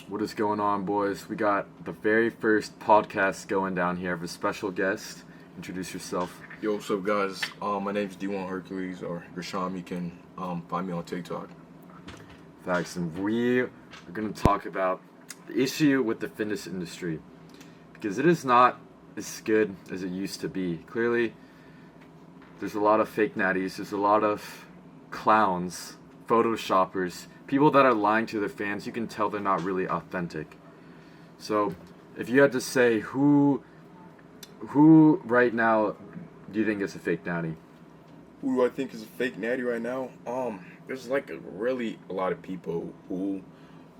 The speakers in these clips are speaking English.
What is going on, boys? We got the very first podcast going down here. I have a special guest. Introduce yourself. Yo, what's up, guys? My name's D1 Hercules, or Rasham. You can find me on TikTok. Facts. And we are going to talk about the issue with the fitness industry. Because it is not as good as it used to be. Clearly, there's a lot of fake natties. There's a lot of clowns, photoshoppers, people that are lying to their fans. You can tell they're not really authentic. So, if you had to say who right now do you think is a fake natty? Who do I think is a fake natty right now? There's like a lot of people who,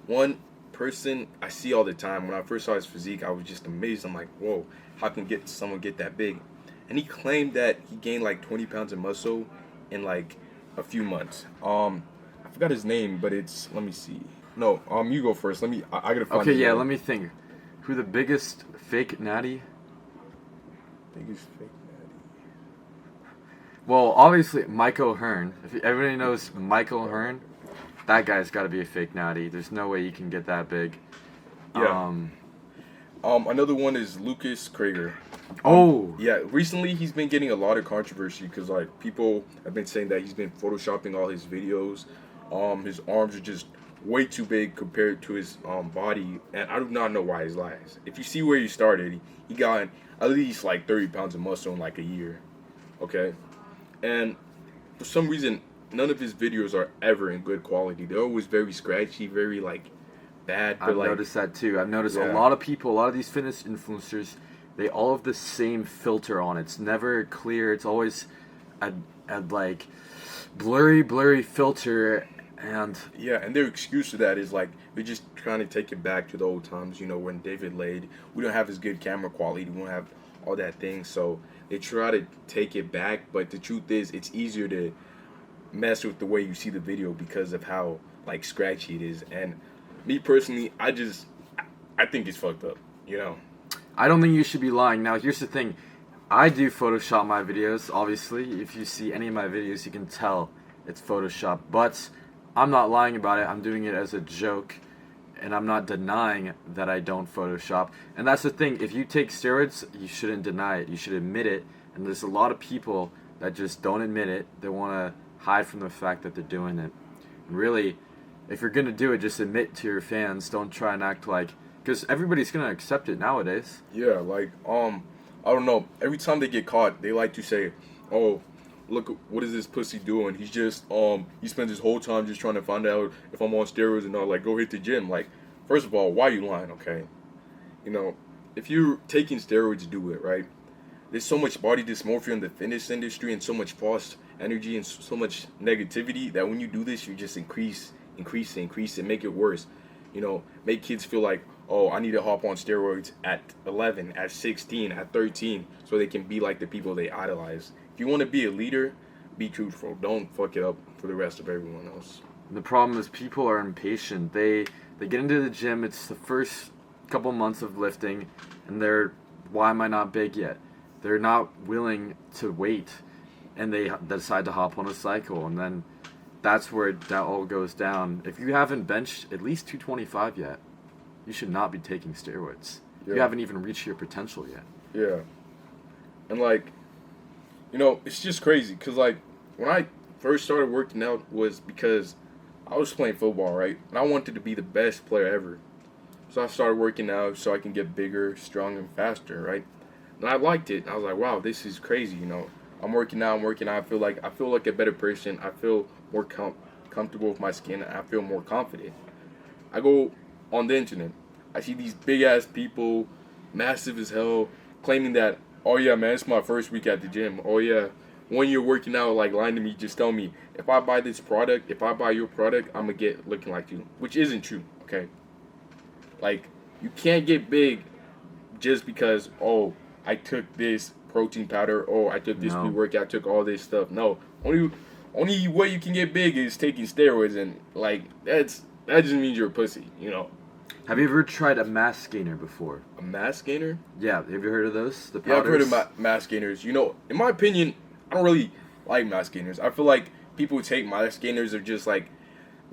one person I see all the time. When I first saw his physique, I was just amazed. I'm like, whoa, how can someone get that big? And he claimed that he gained like 20 pounds of muscle in like a few months. I forgot his name, but let me see. No, you go first. I gotta find. Okay, yeah, let me think. Who the biggest fake natty? Biggest fake natty. Well, obviously Michael Hearn. If everybody knows Michael Hearn, that guy's got to be a fake natty. There's no way you can get that big. Yeah. Another one is Lucas Krager. Yeah, recently he's been getting a lot of controversy because like people have been saying that he's been photoshopping all his videos. His arms are just way too big compared to his body, and I do not know why he's lies. If you see where he started, he got at least like 30 pounds of muscle in like a year. Okay, and for some reason, none of his videos are ever in good quality. They're always very scratchy, very like bad. I've noticed that too. I've noticed a lot of these fitness influencers, they all have the same filter on. It's never clear. It's always a like blurry filter. And their excuse to that is like they're just trying to take it back to the old times, when David laid. We don't have as good camera quality, we don't have all that thing, so they try to take it back. But the truth is, it's easier to mess with the way you see the video because of how like scratchy it is. And me personally, I think it's fucked up. I don't think you should be lying. Now, here's the thing. I do Photoshop my videos, obviously. If you see any of my videos, you can tell it's Photoshop. But I'm not lying about it. I'm doing it as a joke, and I'm not denying that I don't Photoshop. And that's the thing. If you take steroids, you shouldn't deny it. You should admit it. And there's a lot of people that just don't admit it. They want to hide from the fact that they're doing it. And really, if you're going to do it, just admit to your fans. Don't try and act like... Because everybody's going to accept it nowadays. Yeah, like, I don't know. Every time they get caught, they like to say, oh, look, what is this pussy doing? He's just, he spends his whole time just trying to find out if I'm on steroids and all. Like, go hit the gym. Like, first of all, why are you lying, okay? If you're taking steroids, do it, right? There's so much body dysmorphia in the fitness industry and so much false energy and so much negativity that when you do this, you just increase it, make it worse. Make kids feel like, oh, I need to hop on steroids at 11, at 16, at 13, so they can be like the people they idolize. If you want to be a leader, be truthful. Don't fuck it up for the rest of everyone else. The problem is people are impatient. They get into the gym. It's the first couple months of lifting, and why am I not big yet? They're not willing to wait, and they decide to hop on a cycle, and then that's where that all goes down. If you haven't benched at least 225 yet, you should not be taking steroids. Yeah. You haven't even reached your potential yet. Yeah. And like, it's just crazy because like when I first started working out was because I was playing football, right? And I wanted to be the best player ever. So I started working out so I can get bigger, stronger, and faster, right? And I liked it. I was like, wow, this is crazy, I'm working out. I feel like a better person. I feel more comfortable with my skin. I feel more confident. I go on the internet. I see these big ass people, massive as hell, claiming that, oh yeah, man, it's my first week at the gym. Oh yeah, when you're working out, like lying to me, just tell me, if I buy this product, if I buy your product, I'm gonna get looking like you, which isn't true, okay? Like, you can't get big just because, oh, I took this protein powder, oh, I took this pre-workout, I took all this stuff. No, only way you can get big is taking steroids, and like that just means you're a pussy, Have you ever tried a mass gainer before? A mass gainer? Yeah, have you heard of those? The powders? Yeah, I've heard of mass gainers. In my opinion, I don't really like mass gainers. I feel like people who take mass gainers are just like,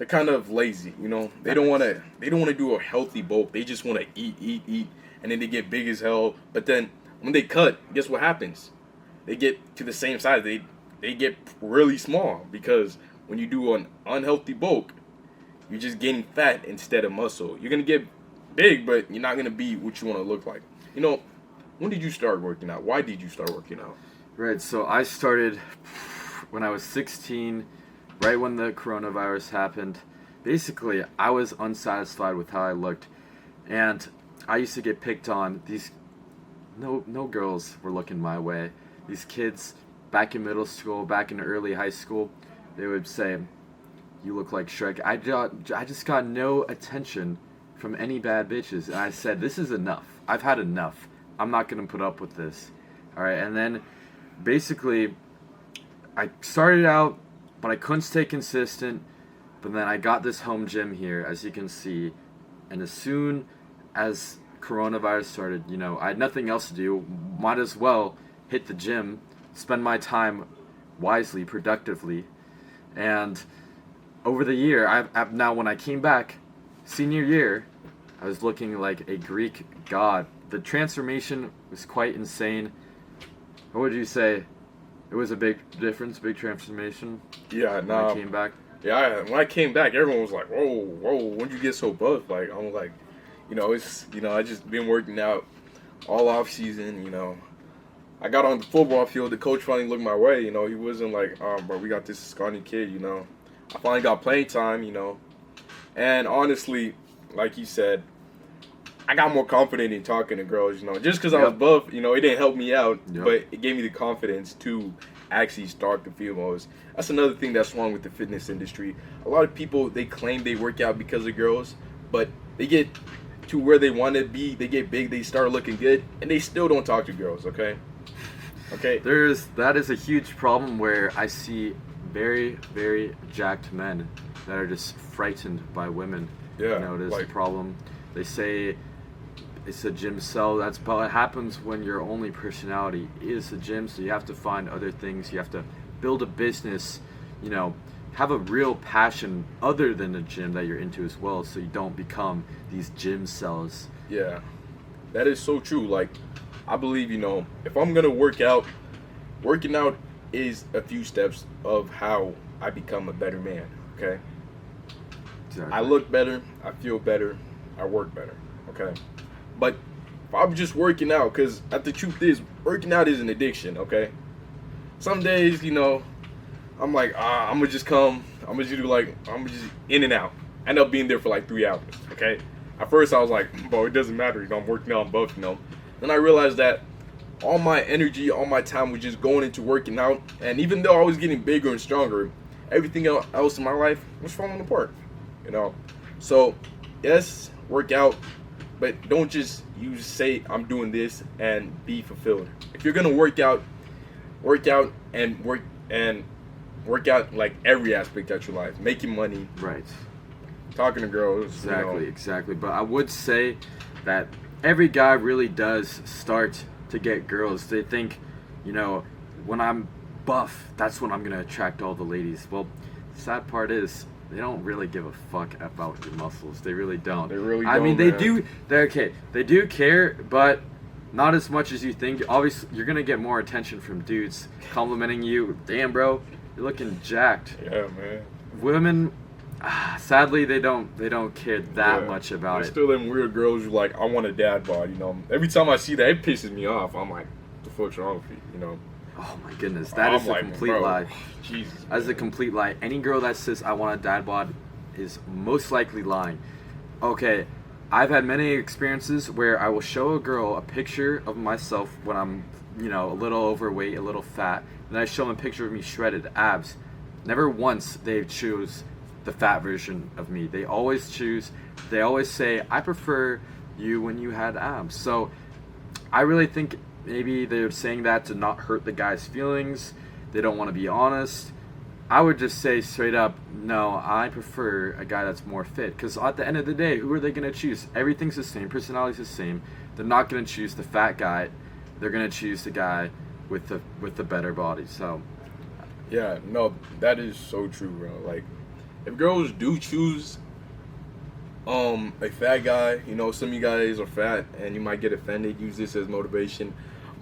they're kind of lazy. You know, they don't want to do a healthy bulk. They just want to eat, and then they get big as hell. But then when they cut, guess what happens? They get to the same size. They get really small because when you do an unhealthy bulk, you're just gaining fat instead of muscle. You're gonna get big, but you're not gonna be what you want to look like. You know, when did you start working out? Why did you start working out? Right, so I started when I was 16, right when the coronavirus happened. Basically, I was unsatisfied with how I looked, and I used to get picked on. No girls were looking my way. These kids back in middle school, back in early high school, they would say, "You look like Shrek." I just got no attention from any bad bitches, and I said, "This is enough. I've had enough. I'm not gonna put up with this." All right, and then basically, I started out, but I couldn't stay consistent. But then I got this home gym here, as you can see, and as soon as coronavirus started, you know, I had nothing else to do. Might as well hit the gym, spend my time wisely, productively, and over the year, I've now when I came back, senior year, I was looking like a Greek god. The transformation was quite insane. What would you say? It was a big difference, big transformation. Yeah, when I came back. Yeah, when I came back, everyone was like, "Whoa, when'd you get so buff?" Like, I'm like, I just been working out all off season. You know, I got on the football field. The coach finally looked my way. You know, he wasn't like, "Bro, we got this scrawny kid." You know, I finally got playing time. You know, and honestly, like you said, I got more confident in talking to girls, you know. Just because I was buff, you know, it didn't help me out, but it gave me the confidence to actually start the females. That's another thing that's wrong with the fitness industry. A lot of people, they claim they work out because of girls, but they get to where they want to be, they get big, they start looking good, and they still don't talk to girls, okay? Okay? That is a huge problem where I see very, very jacked men that are just frightened by women. Yeah. You know, it is a problem. They say it's a gym sell. That's what happens when your only personality is the gym. So you have to find other things. You have to build a business. You know, have a real passion other than the gym that you're into as well. So you don't become these gym cells. Yeah, that is so true. Like, I believe, you know, if I'm gonna work out, working out is a few steps of how I become a better man. Okay. Exactly. I look better. I feel better. I work better. Okay. But if I'm just working out, because the truth is, working out is an addiction, okay? Some days, you know, I'm like, I'm going to just come. I'm just in and out. I end up being there for like 3 hours, okay? At first, I was like, bro, it doesn't matter. You know, I'm working out, I'm buff, you know. Then I realized that all my energy, all my time was just going into working out. And even though I was getting bigger and stronger, everything else in my life was falling apart, you know? So, yes, work out. But don't just say I'm doing this and be fulfilled. If you're gonna work out and work out like every aspect of your life, making money, Right. talking to girls. Exactly. But I would say that every guy really does start to get girls. They think, you know, when I'm buff, that's when I'm gonna attract all the ladies. Well, the sad part is, they don't really give a fuck about your muscles. They really don't. They really don't. I mean, they do. They're okay. They do care, but not as much as you think. Obviously, you're gonna get more attention from dudes complimenting you. Damn, bro, you're looking jacked. Yeah, man. Women, sadly, they don't care that much about There's it. still them weird girls who like, I want a dad bod. You know, every time I see that, it pisses me off. I'm like, what the fuck's wrong with you? You know. Oh my goodness, that is a complete lie. Jesus. That is a complete lie. Any girl that says I want a dad bod is most likely lying. Okay, I've had many experiences where I will show a girl a picture of myself when I'm, you know, a little overweight, a little fat, and I show them a picture of me shredded, abs. Never once they choose the fat version of me. They always say, I prefer you when you had abs. So I really think maybe they're saying that to not hurt the guy's feelings. They don't want to be honest. I would just say straight up, no, I prefer a guy that's more fit. Because at the end of the day, who are they going to choose? Everything's the same. Personality's the same. They're not going to choose the fat guy. They're going to choose the guy with the better body. So, yeah, no, that is so true, bro. Like, if girls do choose a fat guy, you know, some of you guys are fat and you might get offended, use this as motivation.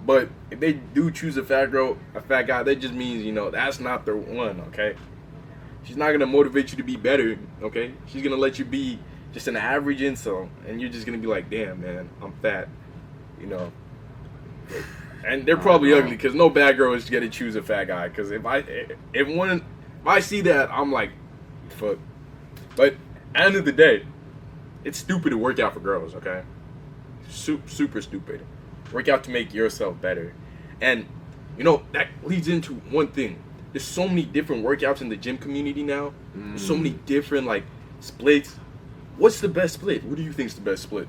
But if they do choose a fat girl, a fat guy, that just means, you know, that's not the one, okay? She's not gonna motivate you to be better, okay? She's gonna let you be just an average incel, and you're just gonna be like, damn, man, I'm fat, you know. And they're probably ugly, because no bad girl is gonna choose a fat guy. Because if I see that, I'm like, fuck. But at the end of the day, it's stupid to work out for girls, okay? Super stupid. Work out to make yourself better. And, you know, that leads into one thing. There's so many different workouts in the gym community now. There's so many different, like, splits. What's the best split? What do you think is the best split?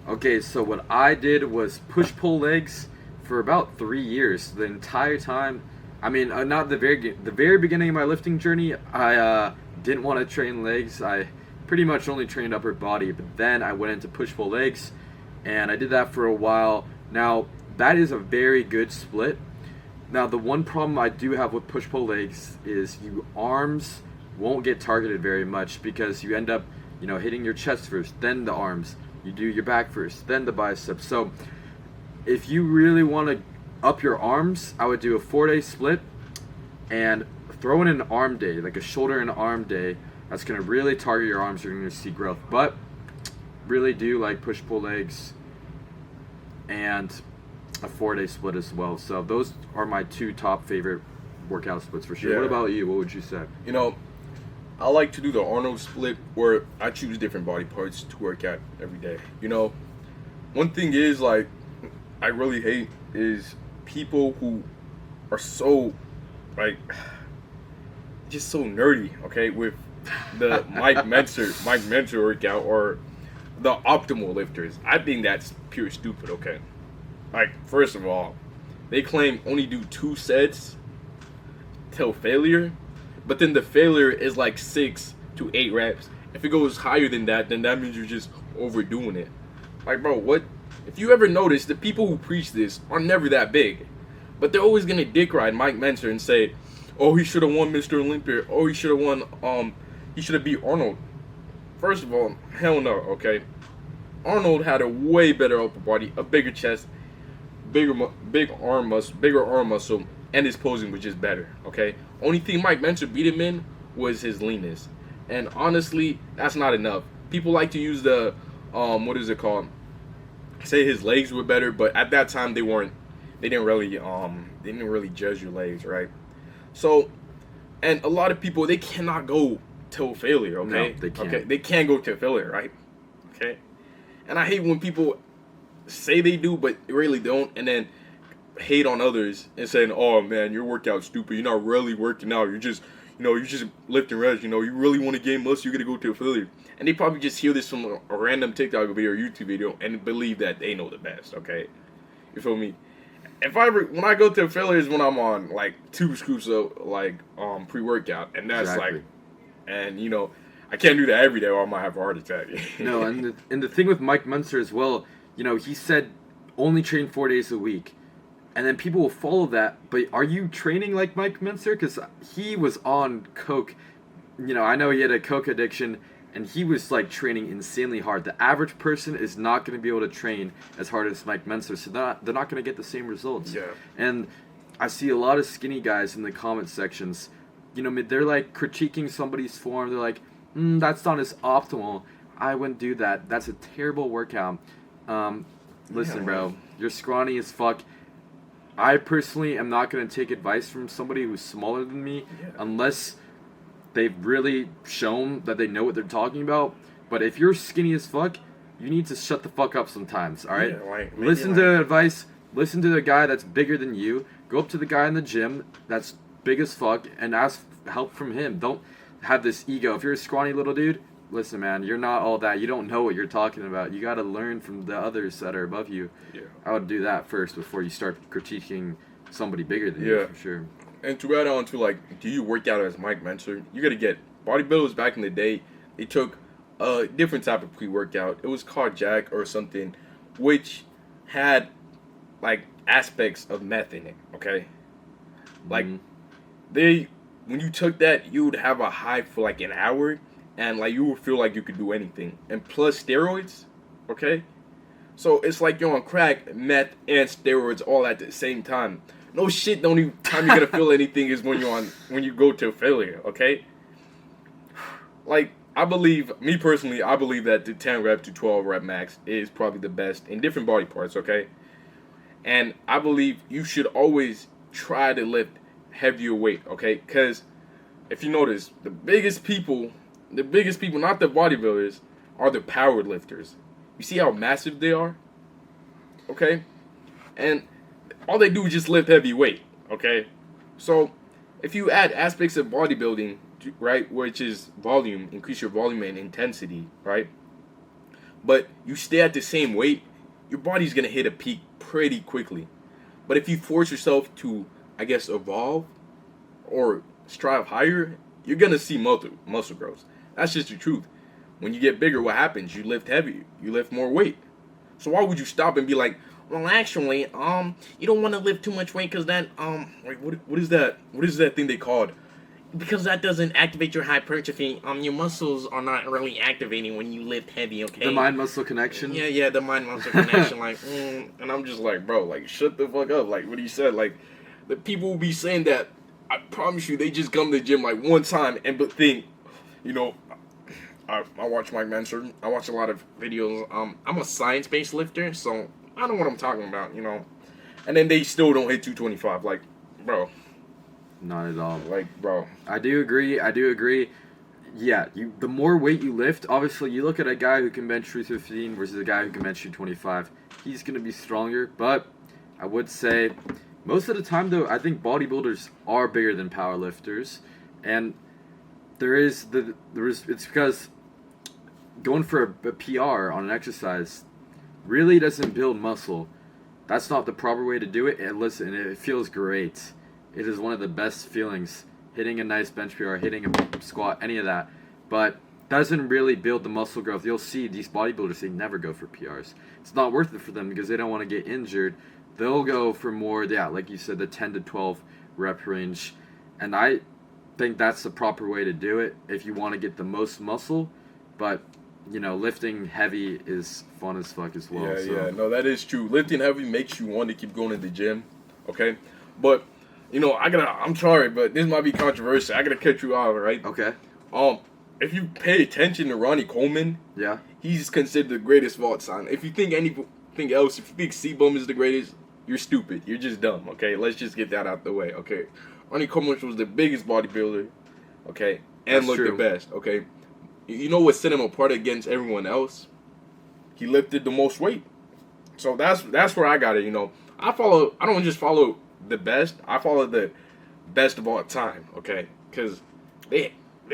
Okay, so what I did was push-pull legs for about 3 years. The entire time, I mean, not the very beginning of my lifting journey, I didn't want to train legs. I pretty much only trained upper body, but then I went into push-pull legs, and I did that for a while. Now, that is a very good split. Now, the one problem I do have with push-pull legs is your arms won't get targeted very much, because you end up, you know, hitting your chest first, then the arms. You do your back first, then the biceps. So if you really want to up your arms, I would do a 4-day split and throw in an arm day, like a shoulder and arm day. That's going to really target your arms. You're going to see growth. But really do like push-pull legs and a 4-day split as well. So those are my 2 top favorite workout splits for sure. Yeah. What about you? What would you say? You know, I like to do the Arnold split, where I choose different body parts to work out every day. You know, one thing is, like, I really hate is people who are so, like, just so nerdy, okay, with the Mike Mentor workout or the optimal lifters. I think that's pure stupid, okay? Like, first of all, they claim only do 2 sets till failure. But then the failure is like 6 to 8 reps. If it goes higher than that, then that means you're just overdoing it. Like, bro, what? If you ever notice, the people who preach this are never that big. But they're always going to dick ride Mike Mentor and say, oh, he should have won Mr. Olympia. Oh, he should have won, he should have beat Arnold. First of all, hell no, okay? Arnold had a way better upper body, a bigger chest, bigger arm muscle, and his posing was just better, okay? Only thing Mike Mentor beat him in was his leanness. And honestly, that's not enough. People like to use the, what is it called? Say his legs were better, but at that time they didn't really judge your legs, right? So, and a lot of people, they cannot go till failure, okay? No, they can't. Okay, they can't go till failure, right? Okay? And I hate when people say they do, but really don't, and then hate on others and saying, oh man, your workout's stupid, you're not really working out, you're just lifting reps, you really want to gain muscle, you're gonna go to a failure. And they probably just hear this from a random TikTok video or YouTube video and believe that they know the best, okay? You feel me? When I go to failures, when I'm on like 2 scoops of like pre-workout, and that's Exactly. like, and I can't do that every day or I might have a heart attack. No, and the thing with Mike Mentor as well, he said only train 4 days a week. And then people will follow that, but are you training like Mike Mentor? Because he was on coke. I know he had a coke addiction, and he was like training insanely hard. The average person is not going to be able to train as hard as Mike Mentor, so they're not going to get the same results. Yeah. And I see a lot of skinny guys in the comment sections. They're like critiquing somebody's form. They're like, that's not as optimal. I wouldn't do that. That's a terrible workout. Listen, bro, you're scrawny as fuck. I personally am not going to take advice from somebody who's smaller than me unless they've really shown that they know what they're talking about. But if you're skinny as fuck, you need to shut the fuck up sometimes, all right? Yeah, listen to advice. Listen to the guy that's bigger than you. Go up to the guy in the gym that's big as fuck and ask help from him. Don't have this ego. If you're a scrawny little dude, listen, man, you're not all that. You don't know what you're talking about. You got to learn from the others that are above you. Yeah. I would do that first before you start critiquing somebody bigger than you, for sure. And to add on to, like, do you work out as Mike Mentor? You got to get bodybuilders back in the day. They took a different type of pre-workout. It was called Jack or something, which had, like, aspects of meth in it, okay? Like, they when you took that, you would have a high for like an hour, and like you would feel like you could do anything. And plus steroids, okay? So it's like you're on crack, meth, and steroids all at the same time. No shit, the only time you're gonna feel anything is when you go to failure, okay? Like, me personally, I believe that the 10 rep to 12 rep max is probably the best in different body parts, okay? And I believe you should always try to lift heavier weight, okay? Because if you notice, the biggest people, not the bodybuilders, are the power lifters. You see how massive they are? Okay? And all they do is just lift heavy weight, okay? So, if you add aspects of bodybuilding, right, which is volume, increase your volume and intensity, right? But you stay at the same weight, your body's going to hit a peak pretty quickly. But if you force yourself to, I guess, evolve or strive higher, you're going to see muscle growth. That's just the truth. When you get bigger, what happens? You lift heavier. You lift more weight. So why would you stop and be like, well, actually, you don't want to lift too much weight because that, wait, what is that? What is that thing they called? Because that doesn't activate your hypertrophy. Your muscles are not really activating when you lift heavy, okay? The mind-muscle connection? Yeah, the mind-muscle connection. Like, and I'm just like, bro, like, shut the fuck up. Like, what you said, like, the people will be saying that, I promise you, they just come to the gym, like, one time and but think, you know, I watch Mike Menser. I watch a lot of videos. I'm a science-based lifter, so I know what I'm talking about, you know? And then they still don't hit 225. Like, bro. Not at all. Like, bro. I do agree. Yeah, the more weight you lift, obviously, you look at a guy who can bench 315 versus a guy who can bench 225. He's going to be stronger, but I would say most of the time, though, I think bodybuilders are bigger than powerlifters. And it's because going for a PR on an exercise really doesn't build muscle. That's not the proper way to do it. And listen, it feels great. It is one of the best feelings, hitting a nice bench PR, hitting a squat, any of that. But doesn't really build the muscle growth. You'll see these bodybuilders, they never go for PRs. It's not worth it for them because they don't want to get injured. They'll go for more, like you said, the 10 to 12 rep range. And I think that's the proper way to do it if you want to get the most muscle. But, you know, lifting heavy is fun as fuck as well. Yeah, no, that is true. Lifting heavy makes you want to keep going to the gym, okay? But, you know, I'm sorry, but this might be controversial. I gotta cut you off, right? Okay. If you pay attention to Ronnie Coleman, yeah, he's considered the greatest of all time. If you think anything else, if you think C-Bum is the greatest, you're stupid. You're just dumb, okay? Let's just get that out the way, okay? Ronnie Coleman was the biggest bodybuilder, okay? And looked the best, okay? You know what set him apart against everyone else? He lifted the most weight. So that's where I got it, you know. I don't just follow the best. I follow the best of all time, okay? Because they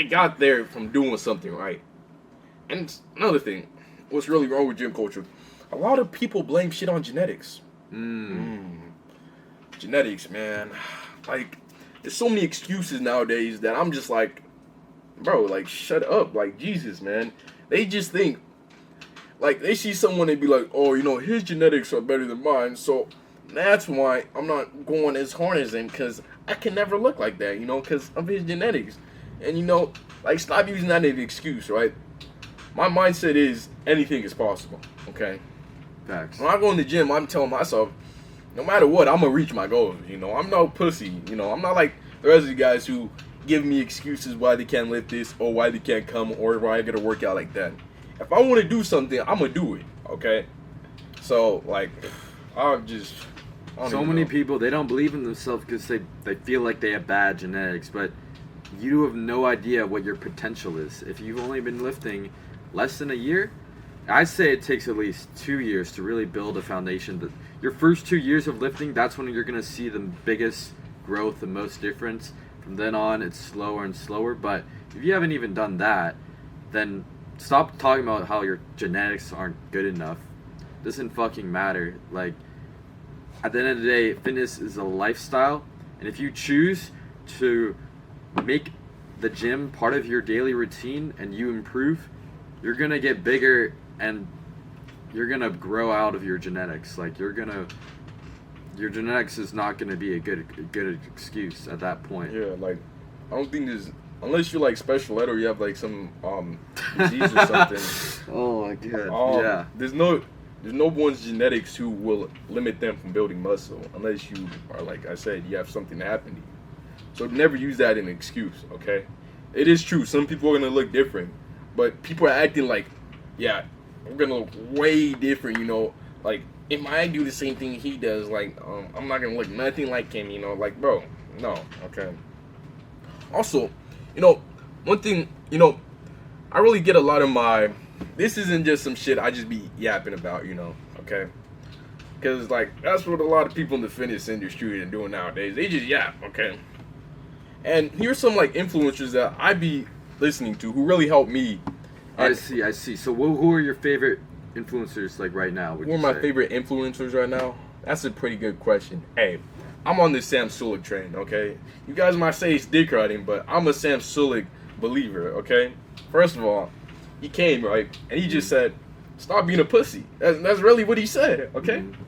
got there from doing something right. And another thing, what's really wrong with gym culture? A lot of people blame shit on genetics. Genetics, man. Like, there's so many excuses nowadays that I'm just like, bro, like, shut up. Like, Jesus, man. They just think, like, they see someone and be like, oh, you know, his genetics are better than mine, so that's why I'm not going as hard as him, because I can never look like that, you know, because of his genetics. And, you know, like, stop using that as an excuse, right? My mindset is anything is possible, okay? Facts. When I go in the gym, I'm telling myself, no matter what, I'm going to reach my goals, you know? I'm no pussy, you know? I'm not like the rest of you guys who give me excuses why they can't lift this, or why they can't come, or why I got to work out like that. If I want to do something, I'm going to do it, okay? So, like, so many people, they don't believe in themselves because they feel like they have bad genetics, but you have no idea what your potential is. If you've only been lifting less than a year, I say it takes at least 2 years to really build a foundation. Your first 2 years of lifting, that's when you're going to see the biggest growth, the most difference. From then on, it's slower and slower, but if you haven't even done that, then stop talking about how your genetics aren't good enough. It doesn't fucking matter. Like, at the end of the day, fitness is a lifestyle, and if you choose to make the gym part of your daily routine and you improve, you're gonna get bigger and you're gonna grow out of your genetics. Like, your genetics is not gonna be a good excuse at that point. Yeah, like, I don't think there's, unless you're like special ed or you have like some disease or something. Oh my god. Yeah. There's no one's genetics who will limit them from building muscle unless you are, like I said, you have something happen to you. So never use that as an excuse, okay? It is true. Some people are gonna look different, but people are acting like, yeah, we're gonna look way different, you know. Like if I do the same thing he does, like I'm not gonna look nothing like him, you know. Like, bro, no, okay. Also, you know, one thing, you know, I really get a lot of my. This isn't just some shit I just be yapping about, you know, okay? Because, like, that's what a lot of people in the fitness industry are doing nowadays. They just yap, okay? And here's some, like, influencers that I be listening to who really help me. I see. So who are your favorite influencers, like, right now? Who are my favorite influencers right now? That's a pretty good question. Hey, I'm on the Sam Sulek train, okay? You guys might say it's dick riding, but I'm a Sam Sulek believer, okay? First of all, he came, right, and he just said, stop being a pussy. That's really what he said, okay? Mm-hmm.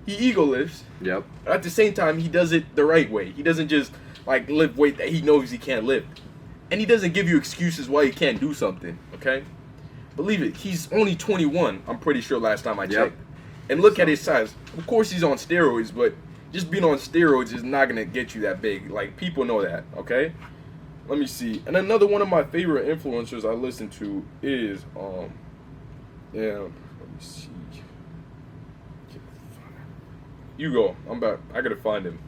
He ego lifts. Yep. At the same time, he does it the right way. He doesn't just, like, lift weight that he knows he can't lift. And he doesn't give you excuses why he can't do something, okay? Believe it, he's only 21, I'm pretty sure last time I checked. And look at his size. Of course he's on steroids, but just being on steroids is not going to get you that big. Like, people know that, okay? Let me see. And another one of my favorite influencers I listen to is, let me see. You go. I'm back. I gotta find him.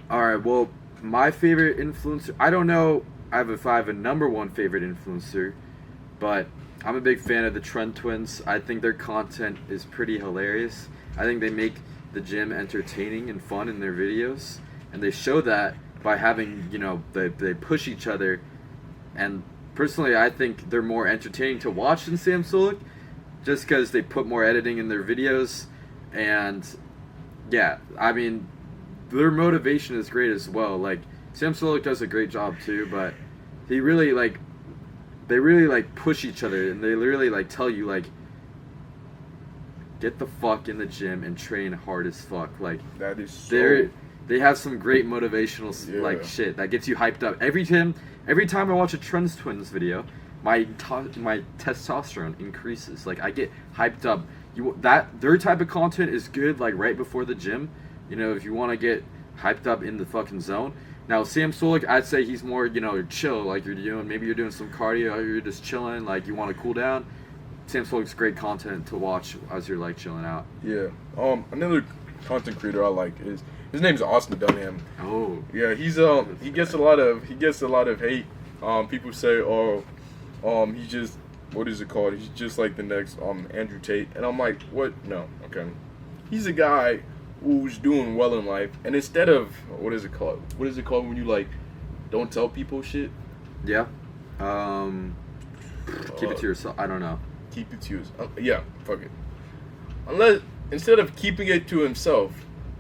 Alright, well, my favorite influencer, I don't know if I have a number one favorite influencer, but I'm a big fan of the Trend Twins. I think their content is pretty hilarious. I think they make the gym entertaining and fun in their videos, and they show that by having, you know, they push each other, and personally I think they're more entertaining to watch than Sam Sulek, just because they put more editing in their videos, and yeah, I mean, their motivation is great as well. Like, Sam Sulek does a great job too, but they really push each other, and they literally like tell you, like, get the fuck in the gym and train hard as fuck. Like, that is so... They have some great motivational like shit that gets you hyped up. Every time I watch a Trends Twins video, my testosterone increases. Like, I get hyped up. Their type of content is good, like, right before the gym. You know, if you want to get hyped up in the fucking zone. Now, Sam Sulek, I'd say he's more, you know, chill. Like, maybe you're doing some cardio, or you're just chilling. Like, you want to cool down. Sam Sulek's great content to watch as you're, like, chilling out. Yeah. Another content creator I like is, his name's Austin Dunham. Oh. Yeah, he gets a lot of hate. People say, he's just, what is it called? He's just like the next Andrew Tate. And I'm like, what? No, okay. He's a guy who's doing well in life, and instead of, what is it called? What is it called when you, like, don't tell people shit? Yeah. Keep it to yourself. I don't know. Keep it to yourself. Yeah, fuck it. Instead of keeping it to himself,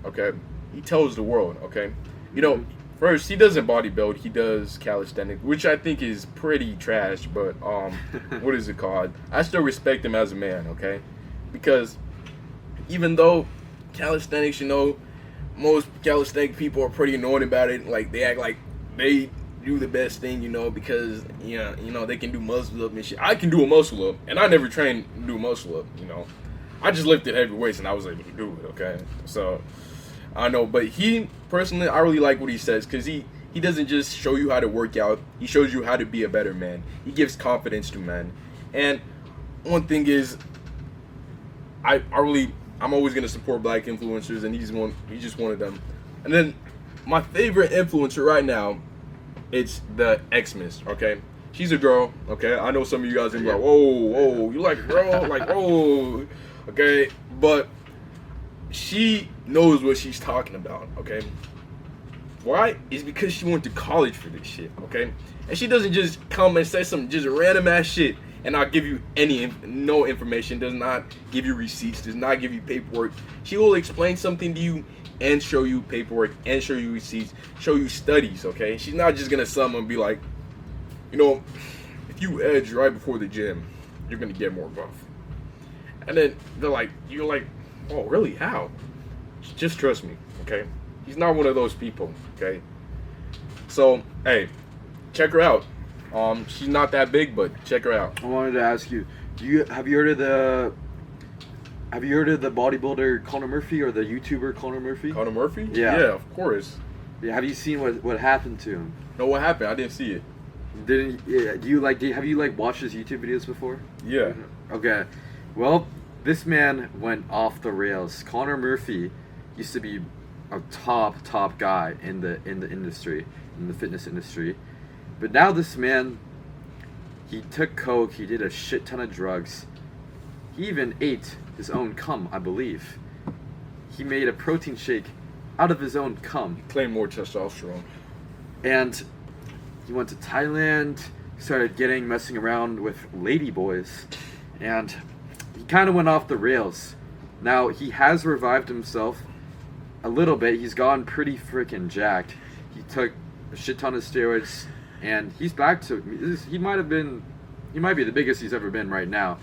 okay, he tells the world, okay? You know, first, he doesn't bodybuild, he does calisthenics, which I think is pretty trash, but, what is it called? I still respect him as a man, okay? Because even though calisthenics, you know, most calisthenic people are pretty annoyed about it, like, they act like they do the best thing, you know, because, you know, they can do muscle up and shit. I can do a muscle up, and I never trained to do a muscle up, you know. I just lifted heavy weights and I was able to do it, okay? So, I know, but he, personally, I really like what he says, because he doesn't just show you how to work out, he shows you how to be a better man. He gives confidence to men. And one thing is, I'm always going to support black influencers, and he's just one of them. And then, my favorite influencer right now, it's the Xmas, okay? She's a girl, okay? I know some of you guys are like, whoa, you like a girl? Like, whoa, okay? But she knows what she's talking about, okay? Why? It's because she went to college for this shit, okay? And she doesn't just come and say some just random ass shit and not give you no information, does not give you receipts, does not give you paperwork. She will explain something to you and show you paperwork and show you receipts, show you studies, okay? She's not just gonna sum and be like, you know, if you edge right before the gym, you're gonna get more buff. And then you're like, oh, really? How? Just trust me, okay? He's not one of those people, okay? So, Hey, check her out. She's not that big, but check her out. I wanted to ask you, have you heard of the bodybuilder Conor Murphy or the YouTuber Conor Murphy? Conor Murphy? Yeah. Yeah, of course. Yeah, have you seen what happened to him? No, what happened? I didn't see it. Didn't yeah, have you watched his YouTube videos before? Yeah. Okay. Well, this man went off the rails. Conor Murphy used to be a top guy in the industry, in the fitness industry. But now this man, he took coke, he did a shit ton of drugs. He even ate his own cum, I believe. He made a protein shake out of his own cum. Claim more testosterone. And he went to Thailand, started messing around with lady boys, and he kind of went off the rails. Now, he has revived himself a little bit. He's gotten pretty freaking jacked. He took a shit ton of steroids, and he's back to, he might be the biggest he's ever been right now.